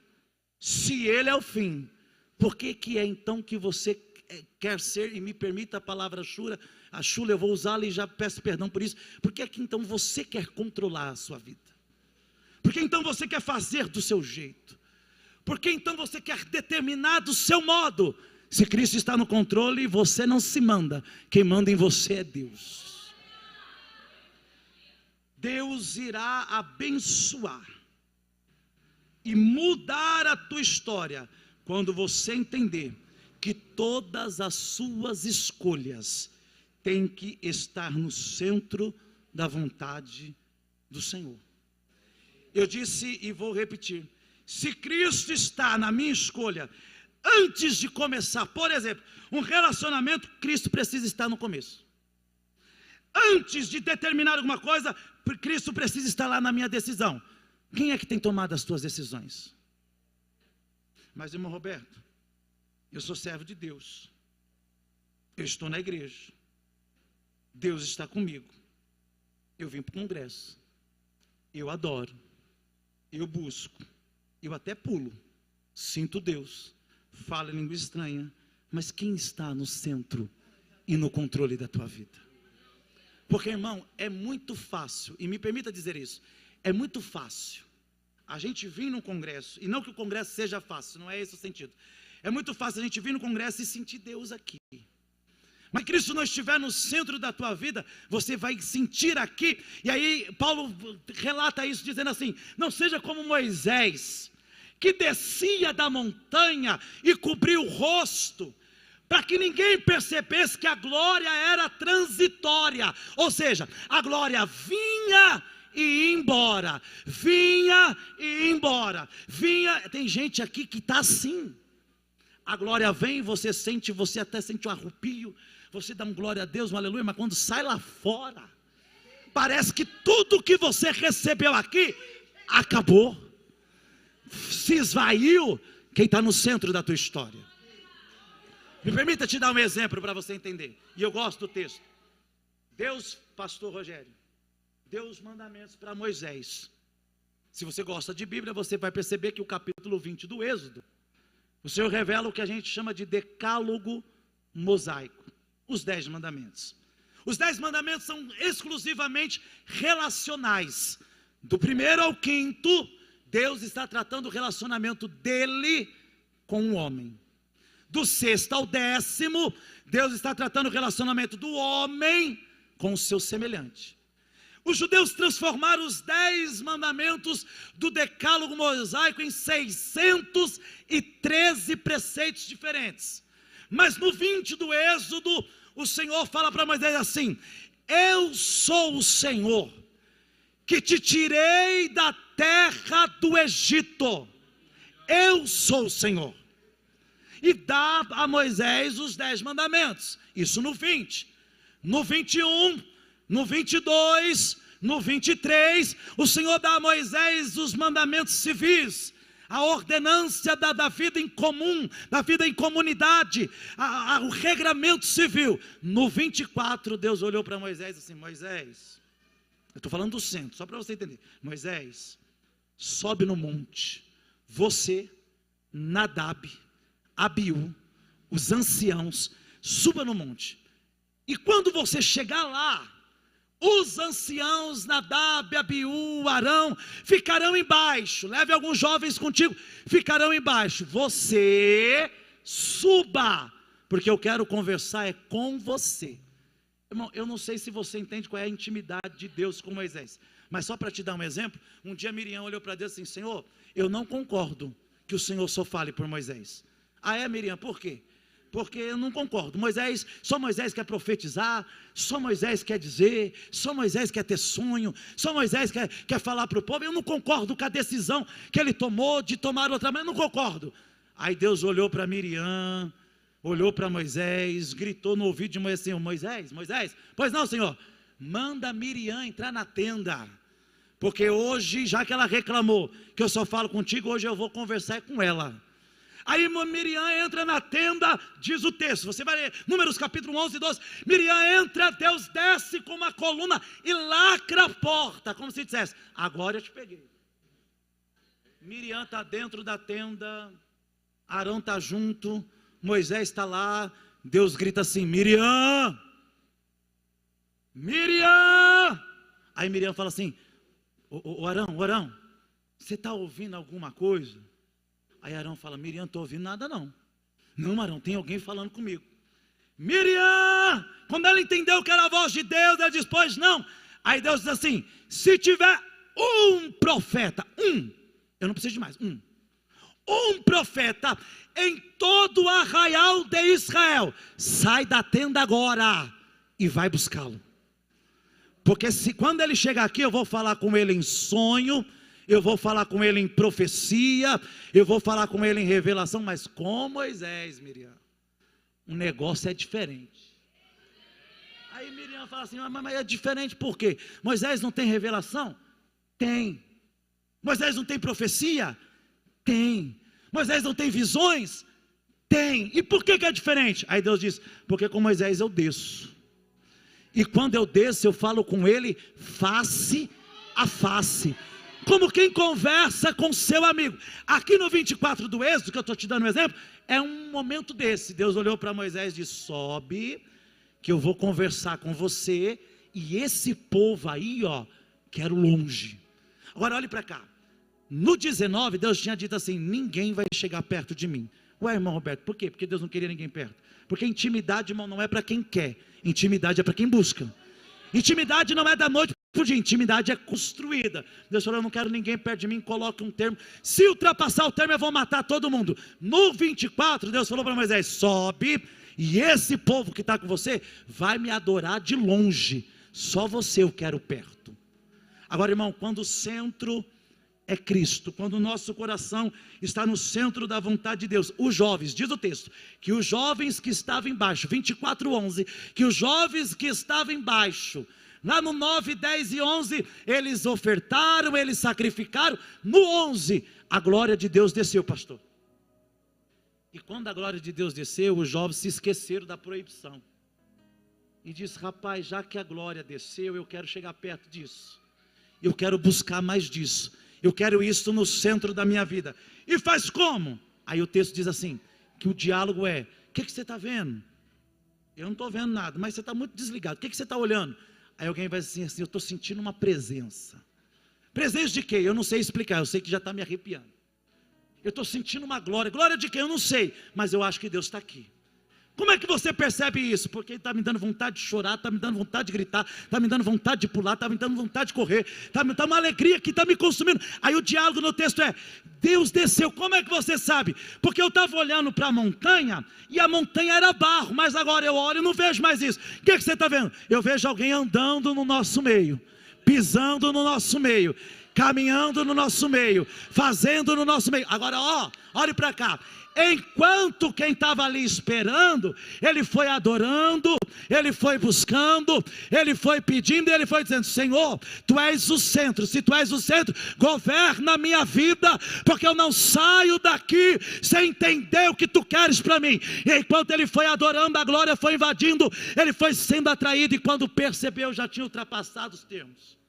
se Ele é o fim, por que é então que você quer ser, e me permita a palavra chula, eu vou usá-la e já peço perdão por isso, por que é que então você quer controlar a sua vida? Por que então você quer fazer do seu jeito? Por que então você quer determinar do seu modo? Se Cristo está no controle, você não se manda, quem manda em você é Deus. Deus irá abençoar e mudar a tua história, quando você entender que todas as suas escolhas têm que estar no centro da vontade do Senhor. Eu disse e vou repetir, se Cristo está na minha escolha, antes de começar, por exemplo, um relacionamento, Cristo precisa estar no começo. Antes de determinar alguma coisa, Cristo precisa estar lá na minha decisão. Quem é que tem tomado as tuas decisões? Mas, irmão Roberto, eu sou servo de Deus, eu estou na igreja, Deus está comigo, eu vim para o congresso, eu adoro, eu busco, eu até pulo, sinto Deus, falo em língua estranha, mas quem está no centro e no controle da tua vida? Porque, irmão, é muito fácil, e me permita dizer isso, é muito fácil a gente vir num congresso, e não que o congresso seja fácil, não é esse o sentido, é muito fácil a gente vir no congresso e sentir Deus aqui, mas Cristo não estiver no centro da tua vida, você vai sentir aqui, e aí Paulo relata isso dizendo assim, não seja como Moisés, que descia da montanha e cobria o rosto, para que ninguém percebesse que a glória era transitória, ou seja, a glória vinha e ia embora, vinha e ia embora, vinha, tem gente aqui que está assim, a glória vem, você sente, você até sente um arrepio, você dá um glória a Deus, um aleluia, mas quando sai lá fora, parece que tudo que você recebeu aqui, acabou, se esvaiu. Quem está no centro da tua história? Me permita te dar um exemplo para você entender, e eu gosto do texto. Deus, pastor Rogério, deu os mandamentos para Moisés. Se você gosta de Bíblia, você vai perceber que o capítulo 20 do Êxodo, o Senhor revela o que a gente chama de decálogo mosaico, os 10 mandamentos. Os 10 mandamentos são exclusivamente relacionais. Do primeiro ao quinto, Deus está tratando o relacionamento dele com um homem. Do 6º ao 10º, Deus está tratando o relacionamento do homem com o seu semelhante. Os judeus transformaram os 10 mandamentos do decálogo mosaico em 613 preceitos diferentes. Mas no 20 do Êxodo, o Senhor fala para Moisés assim: eu sou o Senhor, que te tirei da terra do Egito. Eu sou o Senhor. E dá a Moisés os 10 mandamentos. Isso no 20. No 21, no 22, no 23, o Senhor dá a Moisés os mandamentos civis, a ordenância da vida em comum, da vida em comunidade, o regramento civil. No 24, Deus olhou para Moisés assim: Moisés, eu estou falando do centro, só para você entender. Moisés, sobe no monte, você, Nadab, Abiú, os anciãos, suba no monte. E quando você chegar lá, os anciãos, Nadab, Abiú, Arão, ficarão embaixo. Leve alguns jovens contigo, ficarão embaixo. Você suba, porque eu quero conversar é com você. Irmão, eu não sei se você entende qual é a intimidade de Deus com Moisés, mas só para te dar um exemplo, um dia Miriam olhou para Deus assim: Senhor, eu não concordo que o Senhor só fale por Moisés. Ah, é, Miriam, por quê? Porque eu não concordo. Só Moisés quer profetizar, só Moisés quer dizer, só Moisés quer ter sonho, só Moisés quer falar para o povo. Eu não concordo com a decisão que ele tomou de tomar outra, mas eu não concordo. Aí Deus olhou para Miriam, olhou para Moisés, gritou no ouvido de Moisés assim: Moisés, pois não, Senhor, manda Miriam entrar na tenda, porque hoje, já que ela reclamou que eu só falo contigo, hoje eu vou conversar com ela. Aí Miriam entra na tenda, diz o texto, você vai ler Números capítulo 11 e 12, Miriam entra, Deus desce com uma coluna e lacra a porta, como se dissesse: agora eu te peguei. Miriam está dentro da tenda, Arão está junto, Moisés está lá, Deus grita assim: Miriam, aí Miriam fala assim: Arão, você está ouvindo alguma coisa? Aí Arão fala: Miriam, não estou ouvindo nada não. Não, Arão, tem alguém falando comigo. Miriam, quando ela entendeu que era a voz de Deus, ela diz: pois não. Aí Deus diz assim: se tiver um profeta, eu não preciso de mais, um profeta em todo o arraial de Israel, sai da tenda agora e vai buscá-lo. Porque quando ele chegar aqui, eu vou falar com ele em sonho, eu vou falar com ele em profecia, eu vou falar com ele em revelação, mas com Moisés, Miriam, o negócio é diferente. Aí Miriam fala assim: mas é diferente por quê? Moisés não tem revelação? Tem. Moisés não tem profecia? Tem. Moisés não tem visões? Tem. E por que é diferente? Aí Deus diz: porque com Moisés eu desço, e quando eu desço eu falo com ele face a face, como quem conversa com seu amigo. Aqui no 24 do Êxodo, que eu estou te dando um exemplo, é um momento desse. Deus olhou para Moisés e disse: sobe, que eu vou conversar com você, e esse povo aí, quero longe. Agora olhe para cá. No 19, Deus tinha dito assim: ninguém vai chegar perto de mim. Ué, irmão Roberto, por quê? Porque Deus não queria ninguém perto. Porque intimidade, irmão, não é para quem quer, intimidade é para quem busca. Intimidade não é da noite para o dia, intimidade é construída. Deus falou: eu não quero ninguém perto de mim, coloque um termo, se ultrapassar o termo eu vou matar todo mundo. No 24, Deus falou para Moisés: sobe, e esse povo que está com você vai me adorar de longe, só você eu quero perto. Agora, irmão, quando o centro é Cristo, quando o nosso coração está no centro da vontade de Deus, os jovens, diz o texto, que os jovens que estavam embaixo, 24:11, que os jovens que estavam embaixo, lá no 9, 10 e 11, eles ofertaram, eles sacrificaram. No 11, a glória de Deus desceu, pastor. E quando a glória de Deus desceu, os jovens se esqueceram da proibição. E disse: rapaz, já que a glória desceu, eu quero chegar perto disso. Eu quero buscar mais disso. Eu quero isso no centro da minha vida. E faz como? Aí o texto diz assim, que o diálogo é: o que você está vendo? Eu não estou vendo nada, mas você está muito desligado. O que você está olhando? Aí alguém vai dizer assim: eu estou sentindo uma presença. Presença de quê? Eu não sei explicar, eu sei que já está me arrepiando. Eu estou sentindo uma glória. Glória de quem? Eu não sei, mas eu acho que Deus está aqui. Como é que você percebe isso? Porque está me dando vontade de chorar, está me dando vontade de gritar, está me dando vontade de pular, está me dando vontade de correr, está uma alegria que está me consumindo. Aí o diálogo no texto é: Deus desceu. Como é que você sabe? Porque eu estava olhando para a montanha e a montanha era barro, mas agora eu olho e não vejo mais isso. O que você está vendo? Eu vejo alguém andando no nosso meio, pisando no nosso meio, caminhando no nosso meio, fazendo no nosso meio. Agora olhe para cá. Enquanto quem estava ali esperando, ele foi adorando, ele foi buscando, ele foi pedindo, ele foi dizendo: Senhor, Tu és o centro. Se Tu és o centro, governa a minha vida, porque eu não saio daqui sem entender o que Tu queres para mim. E enquanto ele foi adorando, a glória foi invadindo, ele foi sendo atraído, e quando percebeu, já tinha ultrapassado os termos.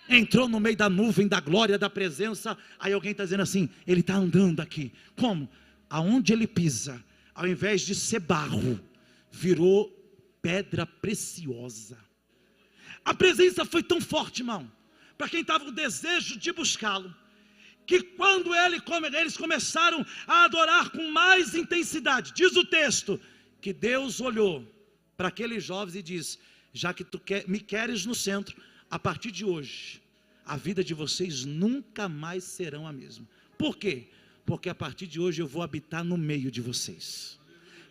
Entrou no meio da nuvem, da glória, da presença. Aí alguém está dizendo assim: ele está andando aqui. Como? Aonde ele pisa, ao invés de ser barro, virou pedra preciosa. A presença foi tão forte, irmão, para quem estava com desejo de buscá-lo, que quando eles começaram a adorar com mais intensidade, diz o texto, que Deus olhou para aqueles jovens e disse: já que Tu me queres no centro, a partir de hoje, a vida de vocês nunca mais serão a mesma. Por quê? Porque a partir de hoje eu vou habitar no meio de vocês.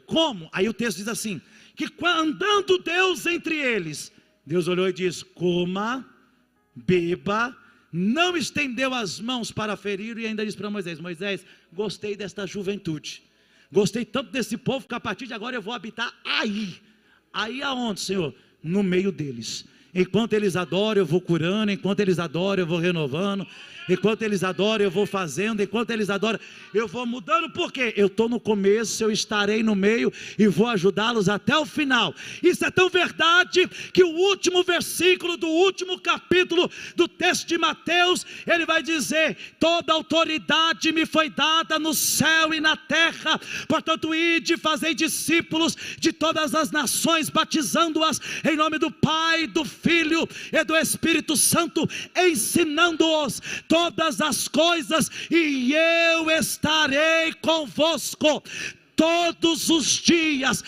Como? Aí o texto diz assim, que andando Deus entre eles, Deus olhou e disse: coma, beba, não estendeu as mãos para ferir, e ainda disse para Moisés: Moisés, gostei desta juventude, gostei tanto desse povo, que a partir de agora eu vou habitar aí. Aí aonde, Senhor? No meio deles. Enquanto eles adoram, eu vou curando. Enquanto eles adoram, eu vou renovando. Enquanto eles adoram, eu vou fazendo. Enquanto eles adoram, eu vou mudando. Por quê? Eu estou no começo, eu estarei no meio e vou ajudá-los até o final. Isso é tão verdade que o último versículo do último capítulo do texto de Mateus, ele vai dizer: toda autoridade me foi dada no céu e na terra, portanto ide, fazei discípulos de todas as nações, batizando-as em nome do Pai, do Filho e do Espírito Santo, ensinando-os todas as coisas, e eu estarei convosco todos os dias,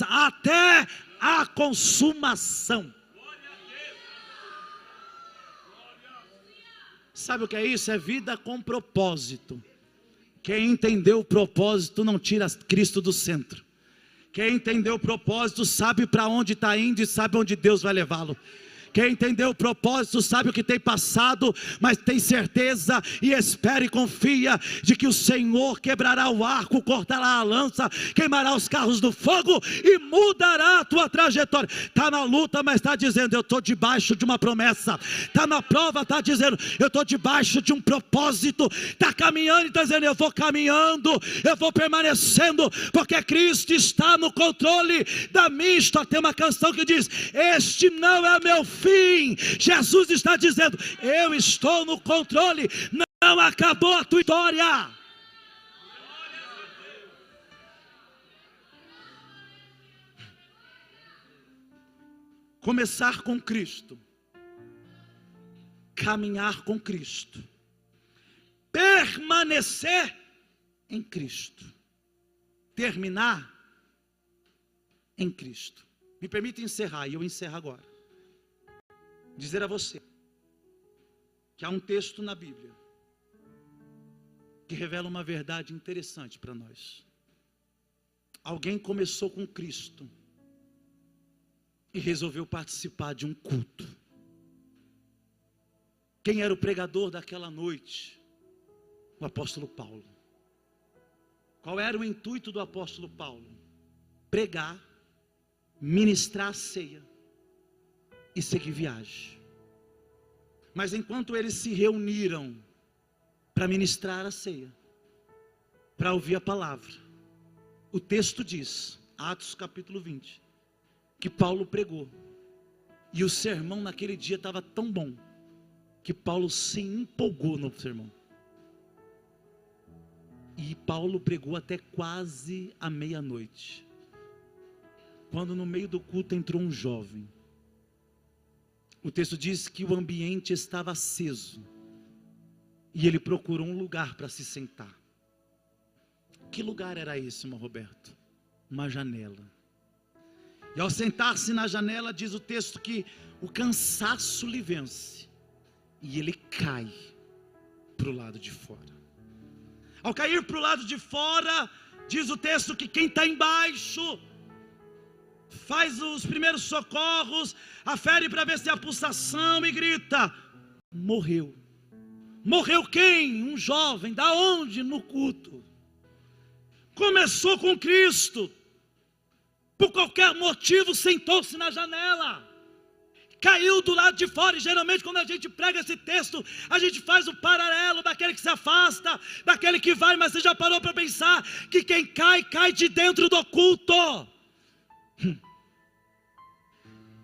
até a consumação. Sabe o que é isso? É vida com propósito. Quem entendeu o propósito não tira Cristo do centro. Quem entendeu o propósito sabe para onde está indo e sabe onde Deus vai levá-lo. Quem entendeu o propósito sabe o que tem passado, mas tem certeza e espera e confia de que o Senhor quebrará o arco, cortará a lança, queimará os carros do fogo e mudará a tua trajetória. Está na luta, mas está dizendo: eu estou debaixo de uma promessa. Está na prova, está dizendo: eu estou debaixo de um propósito. Está caminhando e está dizendo: eu vou caminhando, eu vou permanecendo, porque Cristo está no controle da minha história. Tem uma canção que diz: este não é meu fim. Jesus está dizendo: eu estou no controle, não acabou a tua história. Começar com Cristo, caminhar com Cristo, permanecer em Cristo, terminar em Cristo. Me permita encerrar, e eu encerro agora. Dizer a você que há um texto na Bíblia que revela uma verdade interessante para nós. Alguém começou com Cristo e resolveu participar de um culto. Quem era o pregador daquela noite? O apóstolo Paulo. Qual era o intuito do apóstolo Paulo? Pregar, ministrar a ceia e seguir viagem. Mas enquanto eles se reuniram para ministrar a ceia, para ouvir a palavra, o texto diz, Atos capítulo 20, que Paulo pregou, e o sermão naquele dia estava tão bom, que Paulo se empolgou no sermão, e Paulo pregou até quase a meia-noite, quando no meio do culto entrou um jovem. O texto diz que o ambiente estava aceso, E ele procurou um lugar para se sentar. Que lugar era esse, irmão Roberto? Uma janela. E ao sentar-se na janela, diz o texto que o cansaço lhe vence. E ele cai para o lado de fora. Ao cair para o lado de fora, diz o texto que quem está embaixo faz os primeiros socorros, afere para ver se há pulsação e grita: morreu. Morreu quem? Um jovem. Da onde? No culto. Começou com Cristo. Por qualquer motivo sentou-se na janela. Caiu do lado de fora. E geralmente quando a gente prega esse texto, a gente faz o paralelo daquele que se afasta, daquele que vai. Mas você já parou para pensar que quem cai, cai de dentro do culto.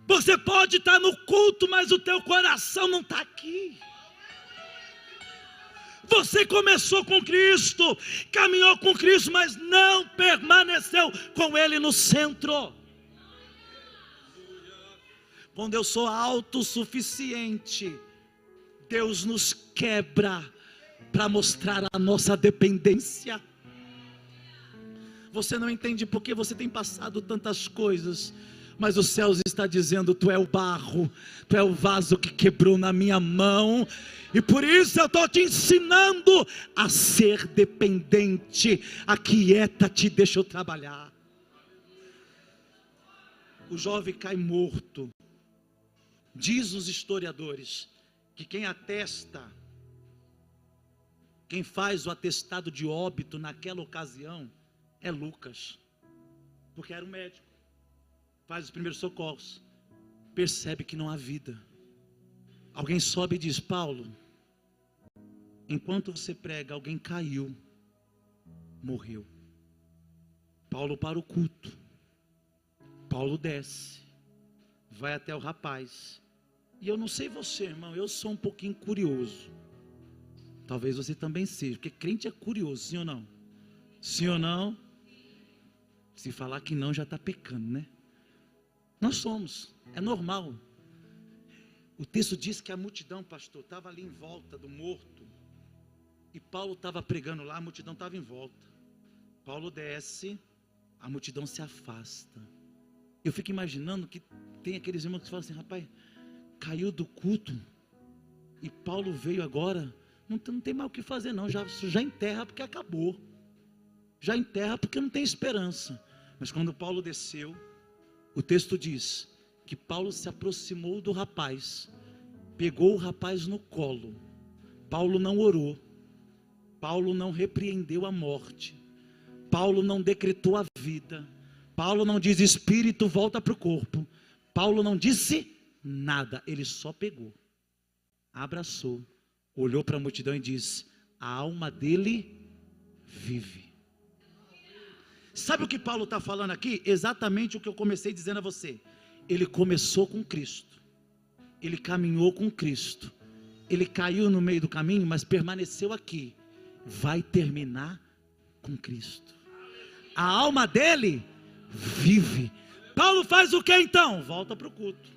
Você pode estar no culto, mas o teu coração não está aqui. Você começou com Cristo, caminhou com Cristo, mas não permaneceu com Ele no centro. Quando eu sou autossuficiente, Deus nos quebra para mostrar a nossa dependência. Você não entende porque você tem passado tantas coisas, mas os céus está dizendo: tu é o barro, tu é o vaso que quebrou na minha mão, e por isso eu estou te ensinando a ser dependente. Aquieta-te, deixa eu trabalhar. O jovem cai morto. Diz os historiadores que quem atesta, quem faz o atestado de óbito naquela ocasião é Lucas, porque era um médico, faz os primeiros socorros, percebe que não há vida. Alguém sobe e diz: Paulo, enquanto você prega, alguém caiu, morreu. Paulo para o culto. Paulo desce, vai até o rapaz. E eu não sei você, irmão, eu sou um pouquinho curioso. Talvez você também seja, porque crente é curioso, sim ou não? Sim ou não? Se falar que não, já está pecando, né? Nós somos, é normal. O texto diz que a multidão, pastor, estava ali em volta do morto. E Paulo estava pregando lá, a multidão estava em volta. Paulo desce, a multidão se afasta. Eu fico imaginando que tem aqueles irmãos que falam assim: rapaz, caiu do culto, e Paulo veio agora, não tem mais o que fazer não, já enterra porque acabou. Já enterra porque não tem esperança. Mas quando Paulo desceu, o texto diz que Paulo se aproximou do rapaz, pegou o rapaz no colo. Paulo não orou, Paulo não repreendeu a morte, Paulo não decretou a vida, Paulo não diz: espírito, volta para o corpo. Paulo não disse nada, ele só pegou, abraçou, olhou para a multidão e disse: a alma dele vive. Sabe o que Paulo está falando aqui? Exatamente o que eu comecei dizendo a você. Ele começou com Cristo, ele caminhou com Cristo, ele caiu no meio do caminho, mas permaneceu aqui. Vai terminar com Cristo. A alma dele vive. Paulo faz o que então? Volta para o culto.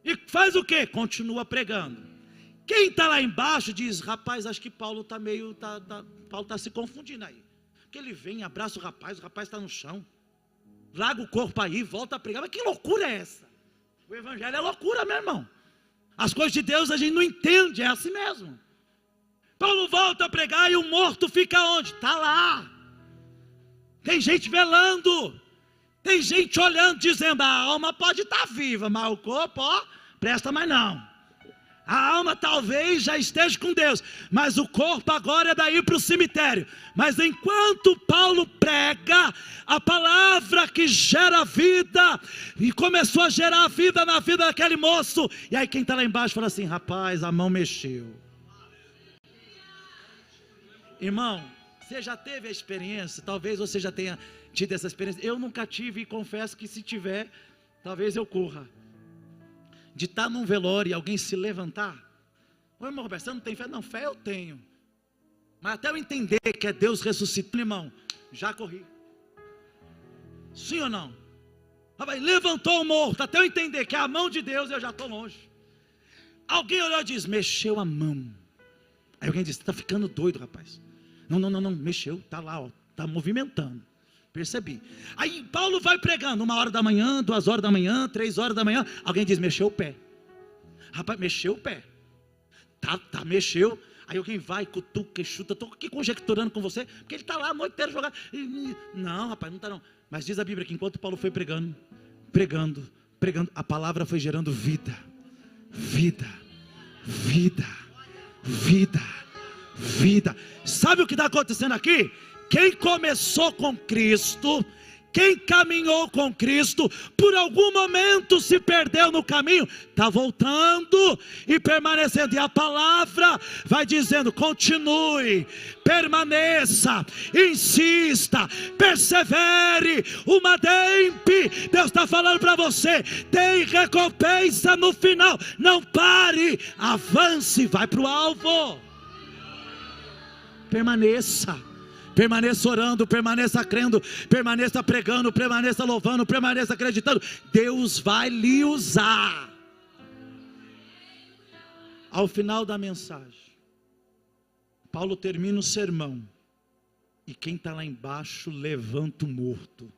E faz o que? Continua pregando. Quem está lá embaixo diz: rapaz, acho que Paulo está Paulo está se confundindo aí. Porque ele vem, abraça o rapaz está no chão, larga o corpo aí, volta a pregar. Mas que loucura é essa? O evangelho é loucura, meu irmão. As coisas de Deus a gente não entende, é assim mesmo. Paulo volta a pregar e o morto fica onde? Está lá. Tem gente velando, tem gente olhando, dizendo: a alma pode estar viva, mas o corpo, presta mais não. A alma talvez já esteja com Deus, mas o corpo agora é daí para o cemitério. Mas enquanto Paulo prega a palavra que gera vida, e começou a gerar vida na vida daquele moço, e aí quem está lá embaixo fala assim: rapaz, a mão mexeu. Irmão, você já teve a experiência? Talvez você já tenha tido essa experiência. Eu nunca tive, e confesso que se tiver, talvez eu corra. De estar num velório e alguém se levantar: ô irmão Roberto, você não tem fé? Não, fé eu tenho, mas até eu entender que é Deus ressuscitando, irmão, já corri. Sim ou não? Rapaz, levantou o morto, até eu entender que é a mão de Deus, eu já estou longe. Alguém olhou e diz: mexeu a mão. Aí alguém disse: está ficando doido, rapaz. Não, mexeu, está lá, ó, está movimentando. Percebi. Aí Paulo vai pregando, 1h da manhã, 2h da manhã, 3h da manhã. Alguém diz: mexeu o pé. Rapaz, mexeu o pé. Mexeu. Aí alguém vai, cutuca e chuta. Estou aqui conjecturando com você, porque ele está lá a noite inteira jogado. Não, rapaz, não está não. Mas diz a Bíblia que enquanto Paulo foi pregando, a palavra foi gerando vida. Sabe o que está acontecendo aqui? Quem começou com Cristo, quem caminhou com Cristo, por algum momento se perdeu no caminho, está voltando e permanecendo. E a palavra vai dizendo: continue, permaneça, insista, persevere. Uma dempe, Deus está falando para você: tem recompensa no final. Não pare, avance, vai para o alvo. Permaneça orando, permaneça crendo, permaneça pregando, permaneça louvando, permaneça acreditando. Deus vai lhe usar. Ao final da mensagem, Paulo termina o sermão, e quem está lá embaixo levanta o morto.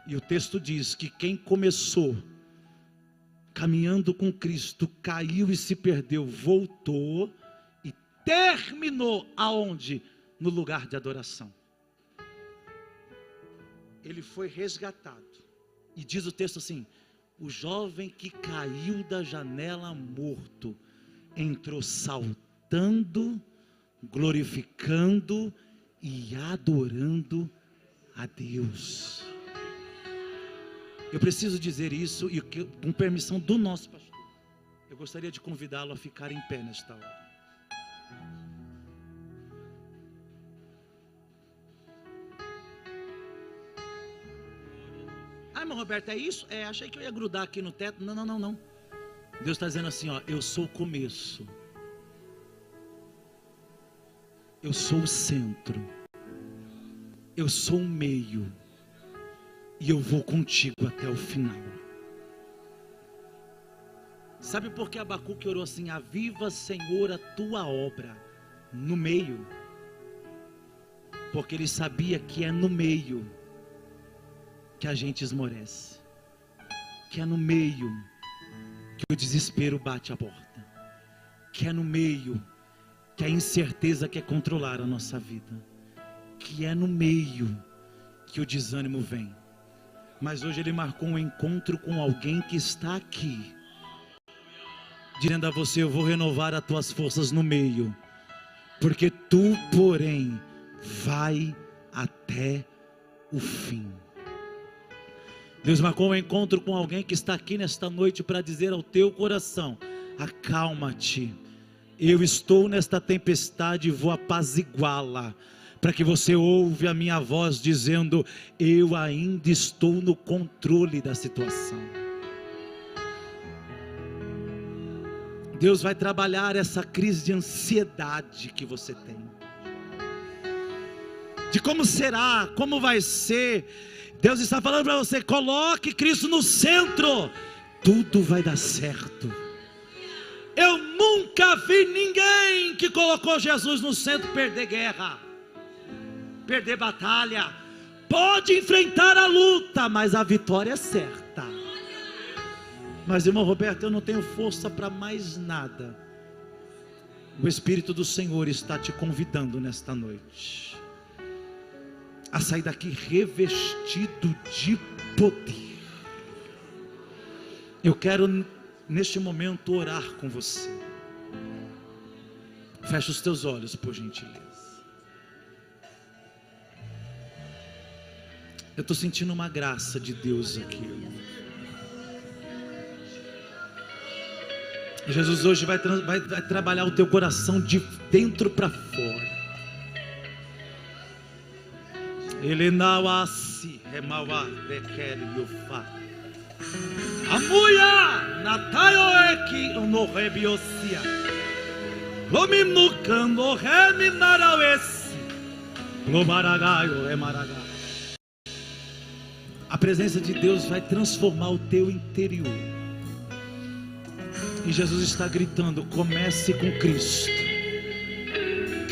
E o texto diz que quem começou caminhando com Cristo, caiu e se perdeu, voltou e terminou aonde? No lugar de adoração. Ele foi resgatado. E diz o texto assim: o jovem que caiu da janela morto, entrou saltando, glorificando e adorando a Deus. Eu preciso dizer isso, e com permissão do nosso pastor, eu gostaria de convidá-lo a ficar em pé nesta hora. Ah, irmão Roberto, é isso? Achei que eu ia grudar aqui no teto. Não. Deus está dizendo assim, ó: eu sou o começo, eu sou o centro, eu sou o meio, e eu vou contigo até o final. Sabe por que Abacuque orou assim: aviva, Senhor, a tua obra no meio? Porque ele sabia que é no meio que a gente esmorece, que é no meio que o desespero bate a porta, que é no meio que a incerteza quer controlar a nossa vida, que é no meio que o desânimo vem. Mas hoje ele marcou um encontro com alguém que está aqui, dizendo a você: eu vou renovar as tuas forças no meio, porque tu, porém, vai até o fim. Deus marcou um encontro com alguém que está aqui nesta noite para dizer ao teu coração: acalma-te, eu estou nesta tempestade e vou apaziguá-la, para que você ouve a minha voz dizendo: eu ainda estou no controle da situação. Deus vai trabalhar essa crise de ansiedade que você tem, de como será, como vai ser. Deus está falando para você: coloque Cristo no centro, tudo vai dar certo. Eu nunca vi ninguém que colocou Jesus no centro perder guerra, perder batalha. Pode enfrentar a luta, mas a vitória é certa. Mas, irmão Roberto, eu não tenho força para mais nada. O Espírito do Senhor está te convidando nesta noite a sair daqui revestido de poder. Eu quero neste momento orar com você. Fecha os teus olhos, por gentileza. Eu estou sentindo uma graça de Deus aqui. Jesus hoje vai trabalhar o teu coração de dentro para fora. Ele não assim remawa requer yufa. Amuia natayoeki onorebiosia. Lominukando reminarawesi. Lobaragayo emaraga. A presença de Deus vai transformar o teu interior. E Jesus está gritando: comece com Cristo.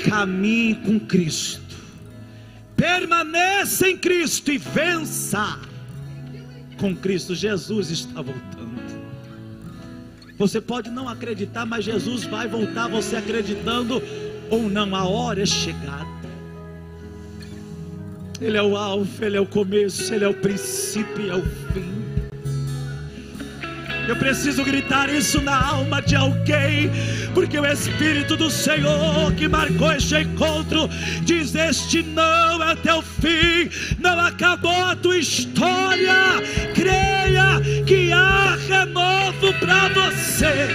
caminhe com Cristo, permaneça em Cristo e vença com Cristo. Jesus está voltando. Você pode não acreditar, mas Jesus vai voltar, você acreditando ou não, a hora é chegada. Ele é o alfa, Ele é o começo, Ele é o princípio e é o fim. Eu preciso gritar isso na alma de alguém, porque o Espírito do Senhor que marcou este encontro diz: este não é teu fim, não acabou a tua história. Creia que há renovo para você.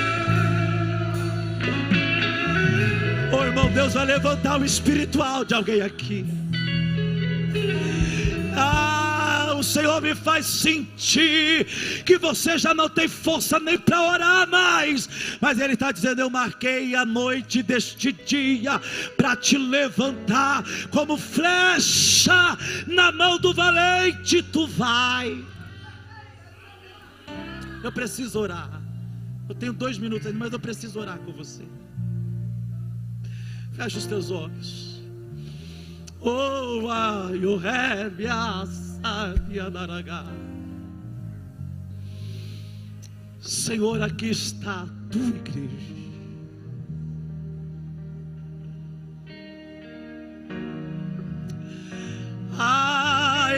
Oh, irmão, Deus vai levantar o espiritual de alguém aqui. O Senhor me faz sentir que você já não tem força nem para orar mais, mas Ele está dizendo: eu marquei a noite deste dia para te levantar como flecha na mão do valente. Tu vai. Eu preciso orar. Eu tenho 2 minutos ainda, mas eu preciso orar com você. Fecha os teus olhos. Oh, you have Senhor, aqui está a tua igreja.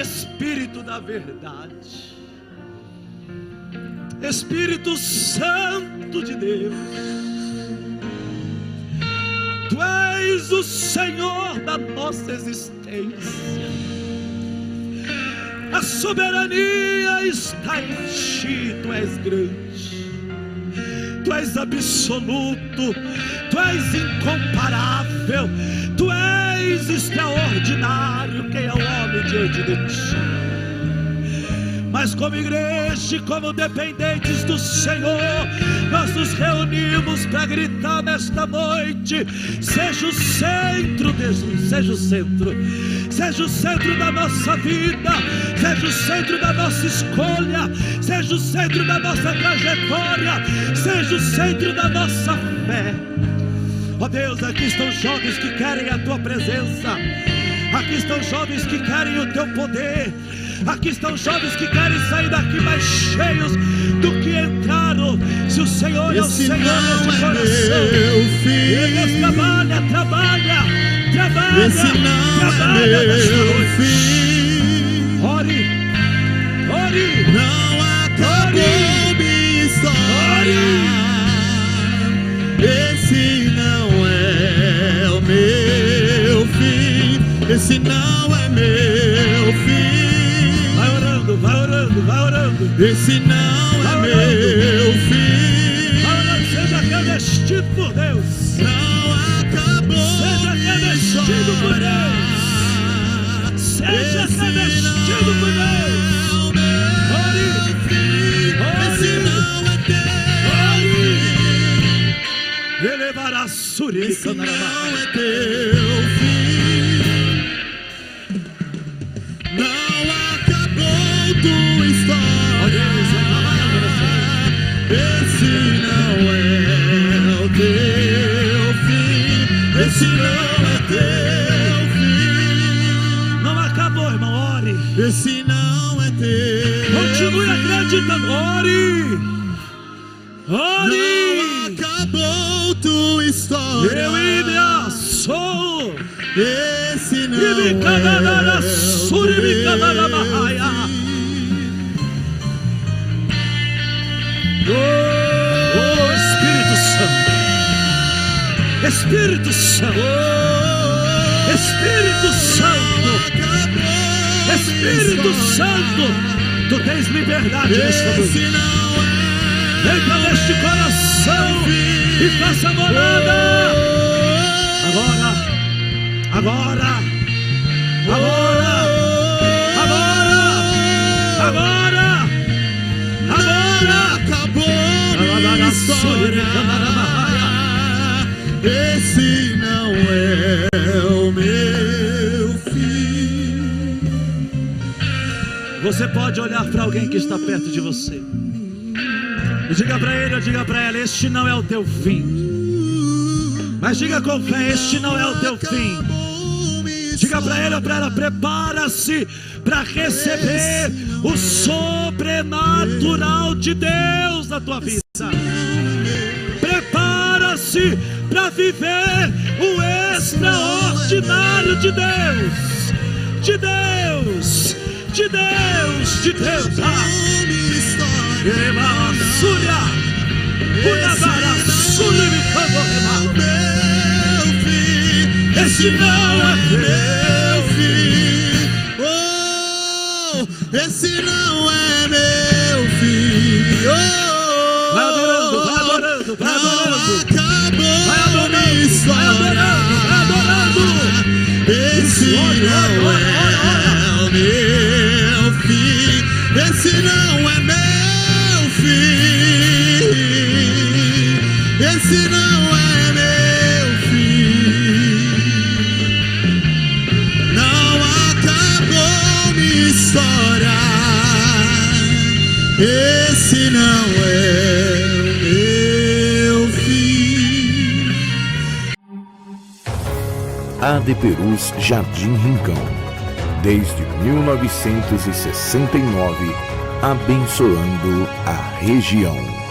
Espírito da verdade, Espírito Santo de Deus, Tu és o Senhor da nossa existência. A soberania está em Ti. Tu és grande, Tu és absoluto, Tu és incomparável, Tu és extraordinário. Quem é o homem diante de Ti? Mas como igreja, como dependentes do Senhor, nós nos reunimos para gritar nesta noite: seja o centro, Jesus, seja o centro. Seja o centro da nossa vida, seja o centro da nossa escolha, seja o centro da nossa trajetória, seja o centro da nossa fé. Ó Deus, aqui estão jovens que querem a Tua presença, aqui estão jovens que querem o Teu poder, aqui estão jovens que querem sair daqui mais cheios do que entraram. Se o Senhor é o Senhor deste coração, Deus trabalha, esse não trabalha é nesta meu noite. fim. Ore, Não acabou minha história. Esse não é o meu fim. Esse não é meu fim. vai orando. Esse não é meu fim. Vai orando, seja revestido por Deus. Não acabou. Seja revestido por Deus. Seja revestido por Deus. Esse não é teu. Elevará suri. Esse não é teu fim. Não acabou tua história. Esse não é o teu fim. Esse não é teu fim. Não acabou, irmão, ore. Esse não é teu. Continue acreditando, ore. Não acabou tua história. Eu ainda sou. Esse não é o Oh, Espírito Santo, Espírito Santo, Espírito Santo, Espírito Santo, Tu tens liberdade nesta noite. Entra neste coração e faça morada. Agora. Acabou minha história. Esse não é o meu fim. Você pode olhar para alguém que está perto de você e diga para ele ou diga para ela: este não é o teu fim. Mas diga com fé: este não é o teu fim. Diga para ele ou para ela: prepara-se para receber o sobrenatural de Deus na tua vida. Prepara-se para viver o extraordinário de Deus. De Deus, de Deus, de Deus. Esse não é meu fim. Oh, esse não é meu fim. Oh, vai adorando, vai adorando, vai adorando. Acabou vai adorando, minha história. Vai adorando. Esse não é o meu fim. Esse não é meu fim. Esse não é meu fim. Não acabou minha história. Esse não é o meu fim. AD Perus Jardim Rincão, desde 1969, abençoando a região.